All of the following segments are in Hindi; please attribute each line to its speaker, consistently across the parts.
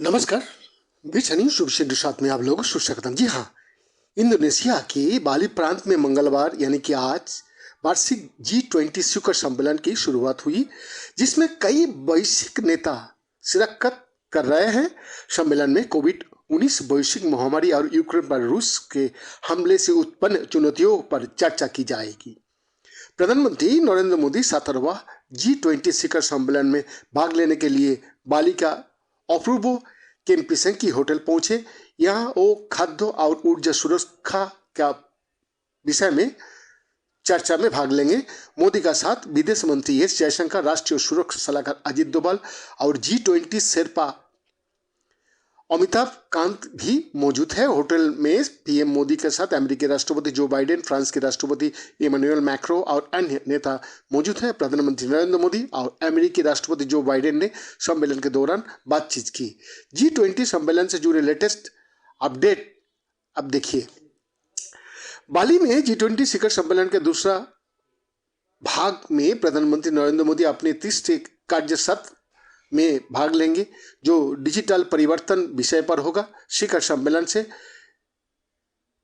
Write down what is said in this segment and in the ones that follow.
Speaker 1: नमस्कार। बिछनी शुभ सिंधु साथ में आप लोगों को सुस्वागतम। जी हाँ, इंडोनेशिया के बाली प्रांत में मंगलवार यानी कि आज वार्षिक G20 शिखर सम्मेलन की शुरुआत हुई, जिसमें कई वैश्विक नेता शिरकत कर रहे हैं। सम्मेलन में कोविड-19 वैश्विक महामारी और यूक्रेन पर रूस के हमले से उत्पन्न चुनौतियों पर चर्चा की जाएगी। प्रधानमंत्री नरेंद्र मोदी 17वां G20 शिखर सम्मेलन में भाग लेने के लिए बाली का अपूर्व केम्पिसंकी होटल पहुंचे। यहाँ वो खाद्य और ऊर्जा सुरक्षा का विषय में चर्चा में भाग लेंगे। मोदी का साथ विदेश मंत्री एस जयशंकर, राष्ट्रीय सुरक्षा सलाहकार अजित डोभाल और G20 शेरपा अमिताभ कांत भी मौजूद है। होटल में पीएम मोदी के साथ अमेरिकी राष्ट्रपति जो बाइडेन, फ्रांस के राष्ट्रपति इमैनुअल मैक्रों और अन्य नेता मौजूद है। प्रधानमंत्री नरेंद्र मोदी और अमेरिकी राष्ट्रपति जो बाइडेन ने सम्मेलन के दौरान बातचीत की। G20 सम्मेलन से जुड़े लेटेस्ट अपडेट अब देखिए। बाली में G20 शिखर सम्मेलन के दूसरा भाग में प्रधानमंत्री नरेंद्र मोदी अपने 30 कार्य सत्र में भाग लेंगे, जो डिजिटल परिवर्तन विषय पर होगा। शिखर सम्मेलन से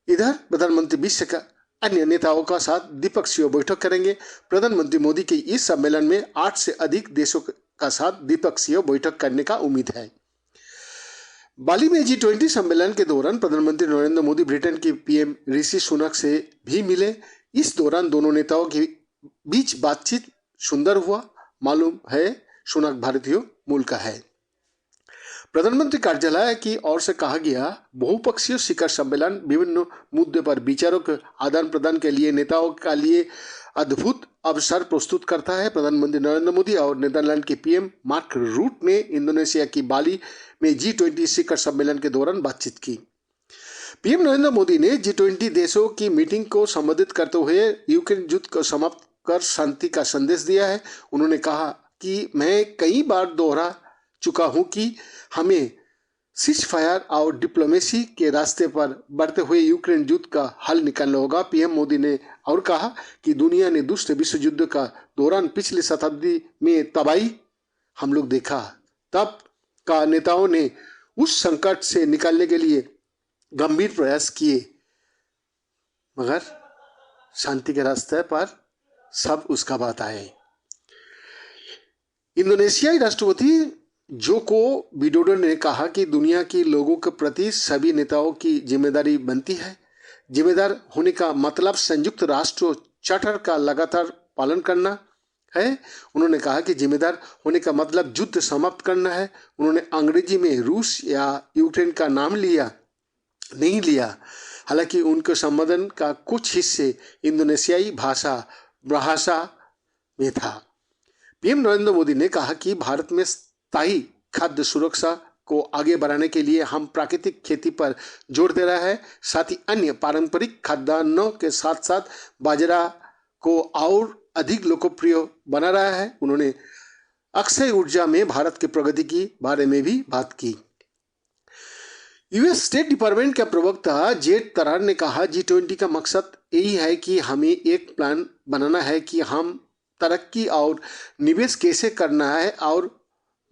Speaker 1: इधर प्रधानमंत्री विश्व के अन्य नेताओं का साथ द्विपक्षीय बैठक करेंगे। प्रधानमंत्री मोदी के इस सम्मेलन में 8 से अधिक देशों का साथ द्विपक्षीय बैठक करने का उम्मीद है। बाली में G20 सम्मेलन के दौरान प्रधानमंत्री नरेंद्र मोदी ब्रिटेन की पीएम ऋषि सुनक से भी मिले। इस दौरान दोनों नेताओं के बीच बातचीत सुंदर हुआ। मालूम है सुनक भारतीय मूल का है। प्रधानमंत्री कार्यालय की ओर से कहा गया, बहुपक्षीय शिखर सम्मेलन विभिन्न मुद्दों पर विचारों के आदान प्रदान के लिए नेताओं के लिए अद्भुत अवसर प्रस्तुत करता है। प्रधानमंत्री नरेंद्र मोदी और नीदरलैंड के पीएम मार्क रूट ने इंडोनेशिया की बाली में G20 शिखर सम्मेलन के दौरान बातचीत की। पीएम नरेंद्र मोदी ने G20 देशों की मीटिंग को संबोधित करते हुए यूक्रेन युद्ध को समाप्त कर शांति का संदेश दिया है। उन्होंने कहा कि मैं कई बार दोहरा चुका हूं कि हमें सीज़फायर और डिप्लोमेसी के रास्ते पर बढ़ते हुए यूक्रेन युद्ध का हल निकालना होगा। पीएम मोदी ने और कहा कि दुनिया ने दूसरे विश्व युद्ध का दौरान पिछली शताब्दी में तबाही हम लोग देखा। तब का नेताओं ने उस संकट से निकालने के लिए गंभीर प्रयास किए, मगर शांति के रास्ते पर सब उसका बात आए। इंडोनेशियाई राष्ट्रपति जोको विडोडो ने कहा कि दुनिया के लोगों के प्रति सभी नेताओं की जिम्मेदारी बनती है। जिम्मेदार होने का मतलब संयुक्त राष्ट्र चार्टर का लगातार पालन करना है। उन्होंने कहा कि जिम्मेदार होने का मतलब युद्ध समाप्त करना है। उन्होंने अंग्रेजी में रूस या यूक्रेन का नाम नहीं लिया, हालांकि उनके संबोधन का कुछ हिस्से इंडोनेशियाई भाषा में था। पीएम नरेंद्र मोदी ने कहा कि भारत में स्थायी खाद्य सुरक्षा को आगे बढ़ाने के लिए हम प्राकृतिक खेती पर जोर दे रहा है, साथ ही अन्य पारंपरिक खाद्यान्नों के साथ साथ बाजरा को और अधिक लोकप्रिय बना रहा है। उन्होंने अक्षय ऊर्जा में भारत की प्रगति के बारे में भी बात की। यूएस स्टेट डिपार्टमेंट के प्रवक्ता जेड तरार ने कहा, G20 का मकसद यही है कि हमें एक प्लान बनाना है कि हम तरक्की और निवेश कैसे करना है और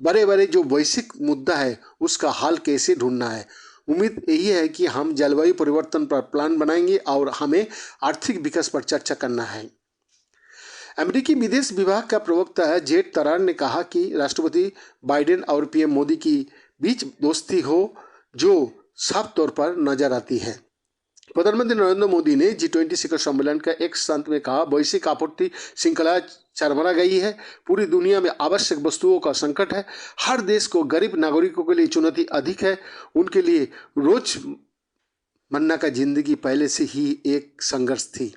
Speaker 1: बड़े बड़े जो वैश्विक मुद्दा है उसका हल कैसे ढूंढना है। उम्मीद यही है कि हम जलवायु परिवर्तन पर प्लान बनाएंगे और हमें आर्थिक विकास पर चर्चा करना है। अमेरिकी विदेश विभाग का प्रवक्ता जेड तरार ने कहा कि राष्ट्रपति बाइडेन और पीएम मोदी की बीच दोस्ती हो जो साफ तौर पर नजर आती है। प्रधानमंत्री नरेंद्र मोदी ने G20 शिखर सम्मेलन का एक संत में कहा, वैश्विक आपूर्ति श्रृंखला चरमरा गई है। पूरी दुनिया में आवश्यक वस्तुओं का संकट है। हर देश को गरीब नागरिकों के लिए चुनौती अधिक है। उनके लिए रोजमर्रा का जिंदगी पहले से ही एक संघर्ष थी।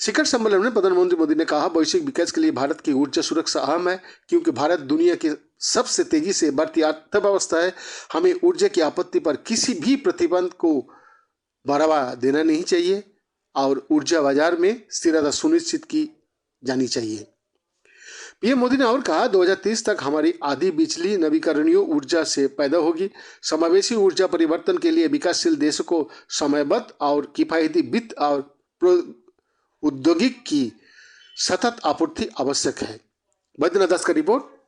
Speaker 1: शिखर सम्मेलन में प्रधानमंत्री मोदी ने कहा, वैश्विक विकास के लिए भारत की ऊर्जा सुरक्षा अहम है, क्योंकि भारत दुनिया की सबसे तेजी से बढ़ती अर्थव्यवस्था है। हमें ऊर्जा की आपूर्ति पर किसी भी प्रतिबंध को बढ़ावा देना नहीं चाहिए और ऊर्जा बाजार में स्थिरता सुनिश्चित की जानी चाहिए। पीएम मोदी ने और कहा, 2030 तक हमारी आधी बिजली नवीकरणीय ऊर्जा से पैदा होगी। समावेशी ऊर्जा परिवर्तन के लिए विकासशील देशों को समयबद्ध और किफायती वित्त और औद्योगिक की सतत आपूर्ति आवश्यक है। बैद्यनाथ दास का रिपोर्ट।